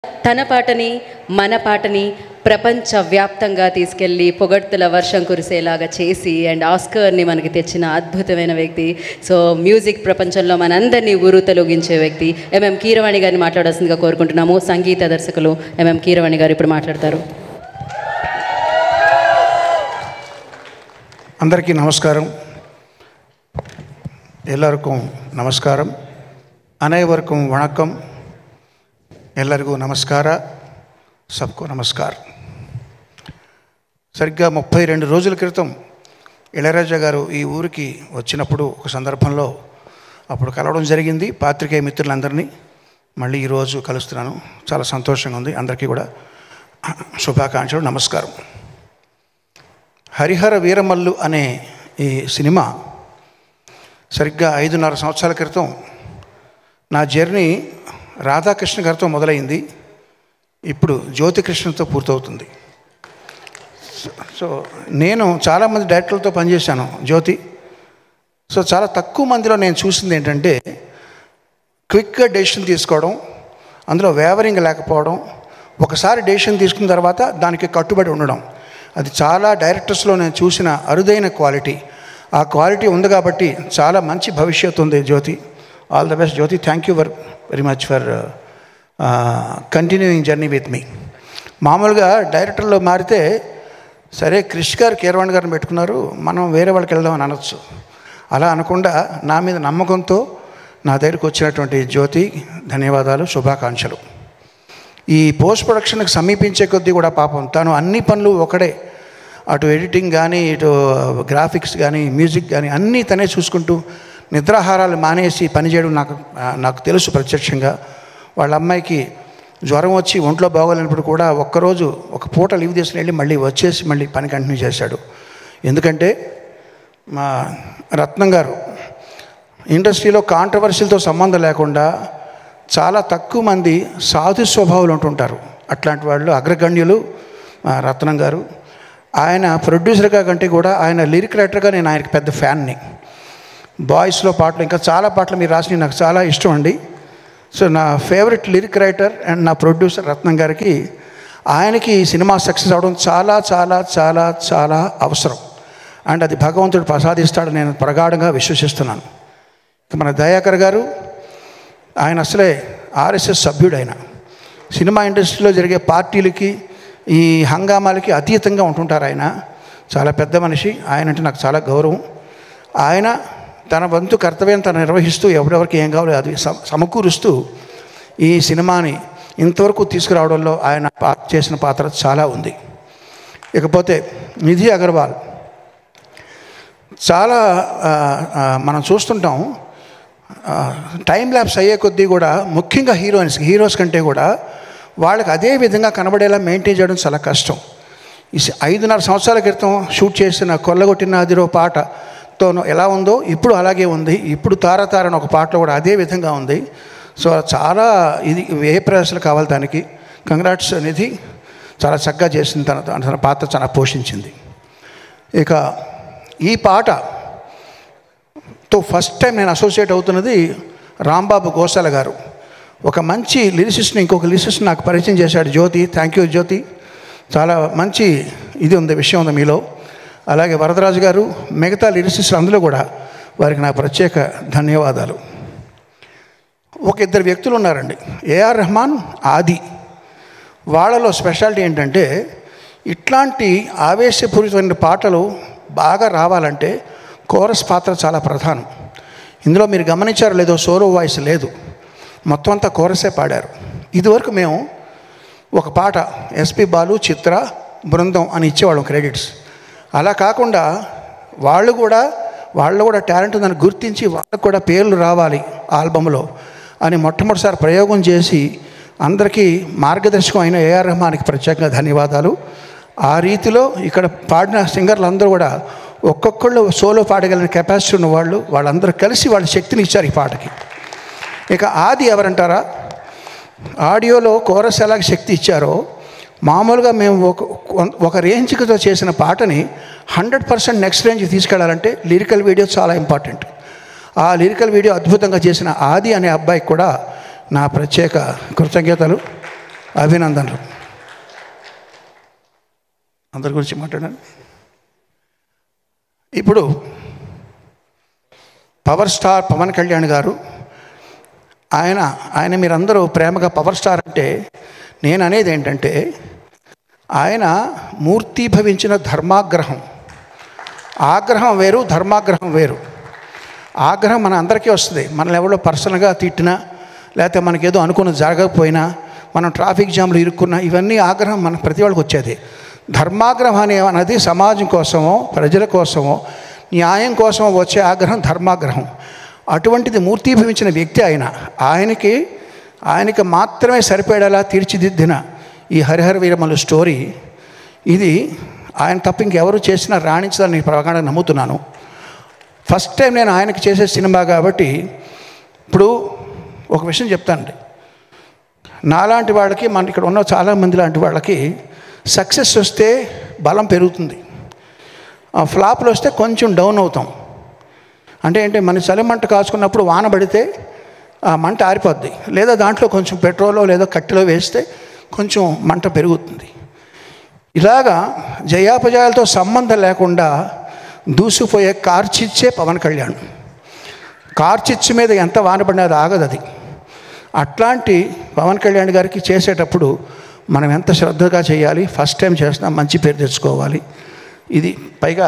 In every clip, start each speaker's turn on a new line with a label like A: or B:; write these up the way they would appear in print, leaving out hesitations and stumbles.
A: తన పాటని మన పాటని ప్రపంచవ్యాప్తంగా తీసుకెళ్ళి పొగడ్తల వర్షం కురిసేలాగా చేసి అండ్ ఆస్కర్ని మనకి తెచ్చిన అద్భుతమైన వ్యక్తి. సో మ్యూజిక్ ప్రపంచంలో మనందరినీ ఊరుతలొగించే వ్యక్తి ఎంఎం కీరవాణి గారిని మాట్లాడాల్సిందిగా కోరుకుంటున్నాము. సంగీత దర్శకులు ఎంఎం కీరవాణి గారు ఇప్పుడు మాట్లాడతారు.
B: అందరికీ నమస్కారం. ಎಲ್ಲರಿಗೂ ನಮಸ್ಕಾರ. ಅನೇವರ್ಗೂ ವಣಕಂ. ಎಲ್ಲರಿಗೂ నమస్కార. సబ్కు నమస్కార్. సరిగ్గా 32 రోజుల క్రితం ఇళయరాజా గారు ఈ ఊరికి వచ్చినప్పుడు ఒక సందర్భంలో అప్పుడు కలవడం జరిగింది. పాత్రికేయ మిత్రులందరినీ మళ్ళీ ఈరోజు కలుస్తున్నాను. చాలా సంతోషంగా ఉంది. అందరికీ కూడా శుభాకాంక్షలు, నమస్కారం. హరిహర వీరమల్లు అనే ఈ సినిమా సరిగ్గా 5.5 సంవత్సరాల క్రితం నా జర్నీ రాధాకృష్ణ గారితో మొదలైంది. ఇప్పుడు జ్యోతికృష్ణతో పూర్తవుతుంది. సో నేను చాలామంది డైరెక్టర్లతో పనిచేశాను జ్యోతి. సో చాలా తక్కువ మందిలో నేను చూసింది ఏంటంటే క్విక్గా డెసిషన్ తీసుకోవడం, అందులో వేవరింగ్ లేకపోవడం, ఒకసారి డెసిషన్ తీసుకున్న తర్వాత దానికి కట్టుబడి ఉండడం. అది చాలా డైరెక్టర్స్లో నేను చూసిన అరుదైన క్వాలిటీ. ఆ క్వాలిటీ ఉంది కాబట్టి చాలా మంచి భవిష్యత్తు ఉంది Jyothi. All the best Jyothi. Thank you very much for continuing journey with me. మామూలుగా డైరెక్టర్లో మారితే సరే క్రిష్ గారు కీరవాణి గారిని పెట్టుకున్నారు, మనం వేరే వాళ్ళకి వెళ్దామని అనొచ్చు. అలా అనకుండా నా మీద నమ్మకంతో నా దగ్గరికి వచ్చినటువంటి జ్యోతి ధన్యవాదాలు, శుభాకాంక్షలు. ఈ పోస్ట్ ప్రొడక్షన్కి సమీపించే కొద్దీ కూడా పాపం తను అన్ని పనులు ఒకడే, అటు ఎడిటింగ్ కానీ, ఇటు గ్రాఫిక్స్ కానీ, మ్యూజిక్ కానీ అన్నీ తనే చూసుకుంటూ నిద్రాహారాలు మానేసి పనిచేయడం నాకు తెలుసు ప్రత్యక్షంగా. వాళ్ళ అమ్మాయికి జ్వరం వచ్చి ఒంట్లో బాగోలేనప్పుడు కూడా ఒక్కరోజు ఒక పూట లీవ్ తీసుకుని వెళ్ళి మళ్ళీ వచ్చేసి మళ్ళీ పని కంటిన్యూ చేశాడు. ఎందుకంటే మా రత్నం గారు ఇండస్ట్రీలో కాంట్రవర్సీలతో సంబంధం లేకుండా చాలా తక్కువ మంది సాధు స్వభావాలు ఉంటుంటారు. అట్లాంటి వాళ్ళు అగ్రగణ్యులు రత్నం గారు. ఆయన ప్రొడ్యూసర్గా కంటే కూడా ఆయన లిరిక్ రైటర్గా నేను ఆయనకి పెద్ద ఫ్యాన్ని. బాయ్స్లో పాటలు ఇంకా చాలా పాటలు మీరు రాసి నాకు చాలా ఇష్టం అండి. సో నా ఫేవరెట్ లిరిక్ రైటర్ అండ్ నా ప్రొడ్యూసర్ రత్నం గారికి, ఆయనకి సినిమా సక్సెస్ అవడం చాలా చాలా చాలా చాలా అవసరం. అండ్ అది భగవంతుడు ప్రసాదిస్తాడని నేను ప్రగాఢంగా విశ్వసిస్తున్నాను. మన దయాకర్ గారు, ఆయన అసలే ఆర్ఎస్ఎస్ సభ్యుడు. ఆయన సినిమా ఇండస్ట్రీలో జరిగే పార్టీలకి ఈ హంగామాలకి అతీతంగా ఉంటుంటారు. ఆయన చాలా పెద్ద మనిషి. ఆయన అంటే నాకు చాలా గౌరవం. ఆయన తన వంతు కర్తవ్యం తను నిర్వహిస్తూ ఎవరెవరికి ఏం కావాలో అది సమకూరుస్తూ ఈ సినిమాని ఇంతవరకు తీసుకురావడంలో ఆయన చేసిన పాత్ర చాలా ఉంది. ఇకపోతే నిధి అగర్వాల్, చాలా మనం చూస్తుంటాం టైం ల్యాప్స్ అయ్యే కొద్దీ కూడా ముఖ్యంగా హీరోస్ కంటే కూడా వాళ్ళకి అదే విధంగా కనబడేలా మెయింటైన్ చేయడం చాలా కష్టం. ఈ 5.5 సంవత్సరాల క్రితం షూట్ చేసిన కొల్లగొట్టిన అదిరో పాటతో ఎలా ఉందో ఇప్పుడు అలాగే ఉంది. ఇప్పుడు తారతారని ఒక పాటలో కూడా అదే విధంగా ఉంది. సో చాలా ఇది ఏ ప్రయాసాలు కావాలి దానికి. కంగ్రాట్స్ నిధి, చాలా చక్కగా చేసింది. తన పాత్ర చాలా పోషించింది. ఇక ఈ పాటతో ఫస్ట్ టైం నేను అసోసియేట్ అవుతున్నది రాంబాబు గోసాల గారు. ఒక మంచి లిరిసిస్ట్ని ఇంకొక లిరిసిస్ట్ నాకు పరిచయం చేశాడు జ్యోతి. థ్యాంక్ యూ జ్యోతి. చాలా మంచి ఇది ఉంది, విషయం ఉంది మీలో. అలాగే వరదరాజు గారు, మిగతా లిరిసిస్టులు అందులో కూడా వారికి నా ప్రత్యేక ధన్యవాదాలు. ఒక ఇద్దరు వ్యక్తులు ఉన్నారండి, ఏఆర్ రెహమాన్, ఆది. వాళ్ళలో స్పెషాలిటీ ఏంటంటే ఇట్లాంటి ఆవేశపూరితమైన పాటలు బాగా రావాలంటే కోరస్ పాత్ర చాలా ప్రధానం. ఇందులో మీరు గమనించారో లేదో సోలో వాయిస్ లేదు, మొత్తం అంతా కోరసే పాడారు. ఇదివరకు మేము ఒక పాట ఎస్పి బాలు, చిత్ర, బృందం అని ఇచ్చేవాళ్ళం క్రెడిట్స్. అలా కాకుండా వాళ్ళు కూడా టాలెంట్ ఉందని గుర్తించి వాళ్ళకు కూడా పేర్లు రావాలి ఆల్బంలో అని మొట్టమొదటిసారి ప్రయోగం చేసి అందరికీ మార్గదర్శకం అయిన ఏఆర్ రెహమాన్కి ప్రత్యేకంగా ధన్యవాదాలు. ఆ రీతిలో ఇక్కడ పాడిన సింగర్లు అందరూ కూడా ఒక్కొక్కళ్ళు సోలో పాడగలిగిన కెపాసిటీ ఉన్న వాళ్ళందరూ కలిసి వాళ్ళ శక్తిని ఇచ్చారు ఈ పాటకి. ఇక ఆది ఎవరంటారా, ఆడియోలో కోరస్ ఎలాగ శక్తి ఇచ్చారో మామూలుగా మేము ఒక రేంజ్తో చేసిన పాటని 100% నెక్స్ట్ రేంజ్కి తీసుకెళ్లాలంటే లిరికల్ వీడియో చాలా ఇంపార్టెంట్. ఆ లిరికల్ వీడియో అద్భుతంగా చేసిన ఆది అనే అబ్బాయికి కూడా నా ప్రత్యేక కృతజ్ఞతలు. అభినందనలు. అందరి గురించి మాట్లాడాను. ఇప్పుడు పవర్ స్టార్ పవన్ కళ్యాణ్ గారు, ఆయన మీరందరూ ప్రేమగా పవర్ స్టార్ అంటే, నేను అనేది ఏంటంటే ఆయన మూర్తీభవించిన ధర్మాగ్రహం. ఆగ్రహం వేరు, ధర్మాగ్రహం వేరు. ఆగ్రహం మన అందరికీ వస్తుంది. మనల్ని ఎవరో పర్సనల్గా తిట్టినా, లేకపోతే మనకేదో అనుకున్నది జరగకపోయినా, మనం ట్రాఫిక్ జామ్లు ఇరుక్కున్నా, ఇవన్నీ ఆగ్రహం మన ప్రతి వాళ్ళకి వచ్చేది. ధర్మాగ్రహం అనేది సమాజం కోసమో ప్రజల కోసమో న్యాయం కోసమో వచ్చే ఆగ్రహం ధర్మాగ్రహం. అటువంటిది మూర్తీభవించిన వ్యక్తి ఆయనకి మాత్రమే సరిపడేలా తీర్చిదిద్దిన ఈ హరిహర వీరమల్లు స్టోరీ, ఇది ఆయన తప్ప ఇంకెవరు చేసినా రాణించాలని నేను ప్రగాఢంగా నమ్ముతున్నాను. ఫస్ట్ టైం నేను ఆయనకి చేసే సినిమా కాబట్టి. ఇప్పుడు ఒక విషయం చెప్తానండి, నాలాంటి వాళ్ళకి, మన ఇక్కడ ఉన్న చాలామంది లాంటి వాళ్ళకి సక్సెస్ వస్తే బలం పెరుగుతుంది, ఫ్లాప్లు వస్తే కొంచెం డౌన్ అవుతాం. అంటే మన చలిమంట కాచుకున్నప్పుడు వాన పడితే ఆ మంట ఆరిపోద్ది, లేదా దాంట్లో కొంచెం పెట్రోలో లేదా కట్టెలో వేస్తే కొంచెం మంట పెరుగుతుంది. ఇలాగా జయాపజయాలతో సంబంధం లేకుండా దూసిపోయే కార్చిచ్చే పవన్ కళ్యాణ్. కార్చిచ్చు మీద ఎంత వాన పడినా అది ఆగదు. అది అట్లాంటి పవన్ కళ్యాణ్ గారికి చేసేటప్పుడు మనం ఎంత శ్రద్ధగా చేయాలి. ఫస్ట్ టైం చేస్తున్నాం, మంచి పేరు తెచ్చుకోవాలి. ఇది పైగా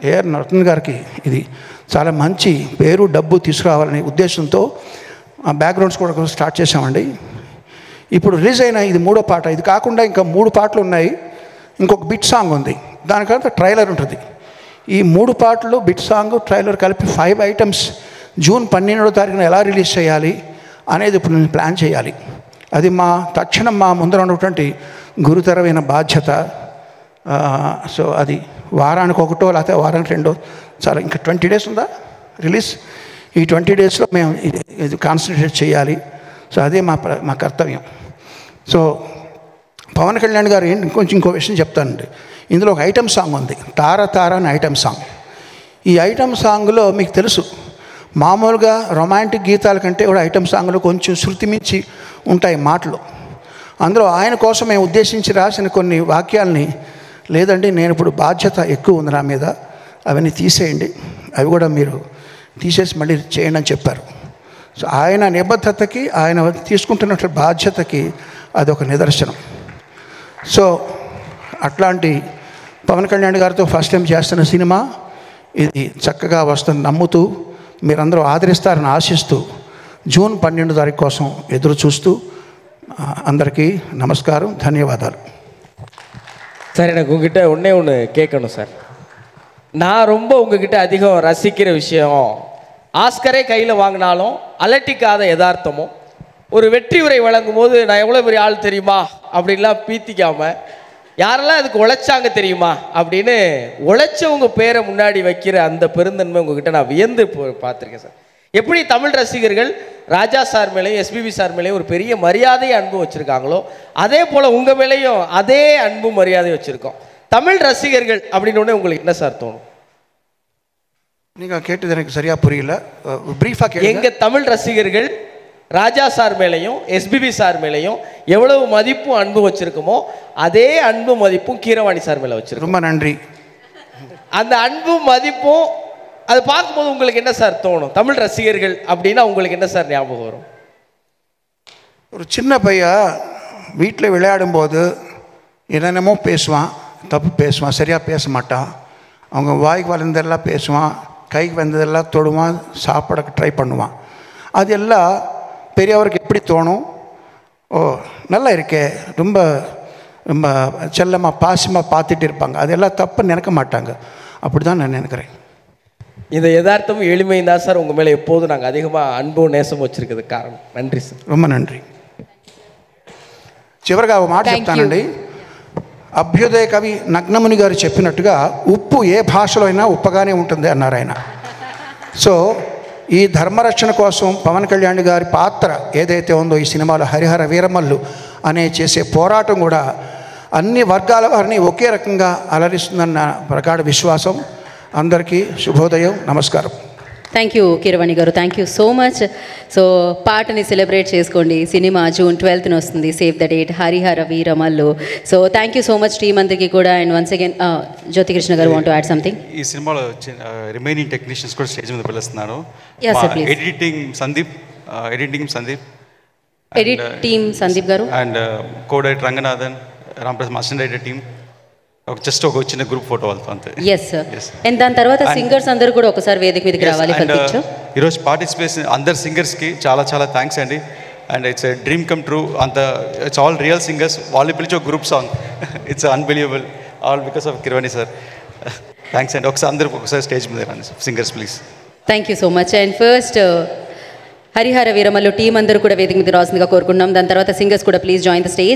B: ఏఆర్ నరసింహన్ గారికి ఇది చాలా మంచి పేరు, డబ్బు తీసుకురావాలనే ఉద్దేశంతో ఆ బ్యాక్గ్రౌండ్స్ కూడా స్టార్ట్ చేసామండి. ఇప్పుడు రిలీజ్ అయిన ఇది 3వ పాట. ఇది కాకుండా ఇంకా 3 పాటలు ఉన్నాయి, ఇంకొక బిట్ సాంగ్ ఉంది, దానికంతా ట్రైలర్ ఉంటుంది. ఈ 3 పాటలు, బిట్ సాంగ్, ట్రైలర్ కలిపి 5 ఐటమ్స్ జూన్ 12వ తారీఖున ఎలా రిలీజ్ చేయాలి అనేది ఇప్పుడు నేను ప్లాన్ చేయాలి. అది తక్షణం మా ముందర ఉన్నటువంటి గురుతరమైన బాధ్యత. సో అది వారానికి 1 లేకపోతే వారానికి 2, చాలా ఇంకా 20 డేస్ ఉందా రిలీజ్. ఈ 20 డేస్లో మేము ఇది కాన్సన్ట్రేట్ చేయాలి. సో అదే మా కర్తవ్యం. సో పవన్ కళ్యాణ్ గారు ఇంకో విషయం చెప్తానండి. ఇందులో ఒక ఐటమ్ సాంగ్ ఉంది, తార తార అని ఐటమ్ సాంగ్. ఈ ఐటమ్ సాంగ్లో మీకు తెలుసు, మామూలుగా రొమాంటిక్ గీతాల కంటే కూడా ఐటమ్ సాంగ్లో కొంచెం శృతి మించి ఉంటాయి మాటలు. అందులో ఆయన కోసం మేము ఉద్దేశించి రాసిన కొన్ని వాక్యాలని, లేదండి నేను ఇప్పుడు బాధ్యత ఎక్కువ ఉంది నా మీద, అవన్నీ తీసేయండి, అవి కూడా మీరు తీసేసి మళ్ళీ చేయండి అని చెప్పారు. సో ఆయన నిబద్ధతకి, ఆయన తీసుకుంటున్నట్టు బాధ్యతకి అదొక నిదర్శనం. సో అట్లాంటి పవన్ కళ్యాణ్ గారితో ఫస్ట్ టైం చేస్తున్న సినిమా ఇది చక్కగా వస్తుంది నమ్ముతూ, మీరందరూ ఆదరిస్తారని ఆశిస్తూ, జూన్ 12వ తారీఖు కోసం ఎదురు చూస్తూ అందరికీ நமஸ்காரம், ధన్యవాదాలు.
C: சார், எனக்கு உங்ககிட்ட ஒன்று கேட்கணும் சார். நான் ரொம்ப உங்ககிட்ட அதிகம் ரசிக்கிற விஷயம், ஆஸ்கரே கையில் வாங்கினாலும் அலட்டிக்காத யதார்த்தமும், ஒரு வெற்றி உரை வழங்கும் போது நான் எவ்வளோ பெரிய ஆள் தெரியுமா அப்படின்லாம் பீத்திக்காமல், யாரெல்லாம் அதுக்கு உழைச்சாங்க தெரியுமா அப்படின்னு உழைச்சவங்க பேரை முன்னாடி வைக்கிற அந்த பெருந்தன்மை உங்ககிட்ட நான் வியந்து பார்த்துருக்கேன் சார். எப்படி தமிழ் ரசிகர்கள் ராஜா சார் மேலேயும் எஸ்பிபி சார் மேலேயும் ஒரு பெரிய மரியாதையை அன்பும் வச்சுருக்காங்களோ, அதே போல் உங்கள் மேலேயும் அதே அன்பும் மரியாதையும் வச்சுருக்கோம். தமிழ் ரசிகர்கள் அப்படின்னு உங்களுக்கு என்ன சார் தோணும்?
B: நீங்கள் கேட்டது எனக்கு சரியாக புரியல, ப்ரீஃபாக கேளுங்க.
C: எங்கள் தமிழ் ரசிகர்கள் ராஜா சார் மேலேயும் எஸ்பிபி சார் மேலேயும் எவ்வளவு மதிப்பும் அன்பும் வச்சுருக்கோமோ, அதே அன்பு மதிப்பும் கீரவாணி சார் மேலே வச்சுருக்கோம்.
B: ரொம்ப நன்றி.
C: அந்த அன்பும் மதிப்பும் அதை பார்க்கும்போது உங்களுக்கு என்ன சார் தோணும்? தமிழ் ரசிகர்கள் அப்படின்னா உங்களுக்கு என்ன சார் ஞாபகம் வரும்?
B: ஒரு சின்ன பையன் வீட்டில் விளையாடும்போது என்னென்னமோ பேசுவான், தப்பு பேசுவான், சரியாக பேச மாட்டான். அவங்க வாய்க்கு வளர்ந்ததெல்லாம் பேசுவான், கைக்கு வந்ததெல்லாம் தொடுவான், சாப்பிட ட்ரை பண்ணுவான். அது எல்லாம் பெரியவருக்கு எப்படி தோணும்? ஓ நல்லா இருக்கே, ரொம்ப ரொம்ப செல்லமாக பாசமாக பார்த்துட்டு இருப்பாங்க. அதெல்லாம் தப்பு நினைக்க மாட்டாங்க. அப்படி தான் நான் நினைக்கிறேன்.
C: இந்த யதார்த்தமும் எளிமையும் தான் சார் உங்கள் மேலே எப்போதும் நாங்கள் அதிகமாக அன்பும் நேசம் வச்சுருக்கிறதுக்கு காரணம். நன்றி సార్.
B: ரொம்ப நன்றி. చివరిగా ఒక మాట చెప్తానండి. అభ్యుదయ కవి నగ్నముని గారు చెప్పినట్టుగా ఉప్పు ఏ భాషలో అయినా ఉప్పగానే ఉంటుంది అన్నారు ఆయన. సో ఈ ధర్మరక్షణ కోసం పవన్ కళ్యాణ్ గారి పాత్ర ఏదైతే ఉందో ఈ సినిమాలో హరిహర వీరమల్లు అనే చేసే పోరాటం కూడా అన్ని వర్గాల వారిని ఒకే రకంగా అలరిస్తుందన్న ప్రగాఢ విశ్వాసం. అందరికీ శుభోదయం, నమస్కారం.
A: థ్యాంక్ యూ కీరవాణి గారు, thank you so much. So పాటని సెలబ్రేట్ చేసుకోండి. సినిమా June 12th వస్తుంది. Save the date, Harihara Veeramallu. So thank you so much team అందరికీ కూడా. అండ్ వన్స్ అగైన్ జ్యోతికృష్ణ గారు వాంట్ టు యాడ్ సంథింగ్?
D: ఈ సినిమాలో రిమైనింగ్ టెక్నీషియన్స్ కూడా స్టేజ్ మీద పిలుస్తున్నాను.
A: Yes, sir, please.
D: Editing Sandeep
A: edit team Sandeep garu
D: and co director Ranganathan, Ramprasad assistant director team. Just ఒక చిన్న గ్రూప్ ఫోటో వాళ్ళతో అంతే.
A: Yes sir. అండ్ దాని తర్వాత సింగర్స్ అందరూ కూడా ఒకసారి వేదిక మీదకి రావాలి ఫర్ పిక్చర్.
D: ఈరోజు పార్టిసిపేషన్ అందరు సింగర్స్కి చాలా చాలా థ్యాంక్స్ అండి. And it's dream come true. అంత ఇట్స్ ఆల్ రియల్ సింగర్స్. వాళ్ళు పిలిచి ఒక group song. It's unbelievable, all because of Keeravani sir. Thanks అండి. ఒకసారి ఒకసారి స్టేజ్ మీద రండి singers please.
A: Thank you so much. And first Harihara Veeramallu team అందరూ కూడా వేదిక మీద రావాల్సిందిగా కోరుకుంటున్నాం. దాని తర్వాత సింగర్స్ కూడా ప్లీజ్ జాయిన్ ద స్టేజ్.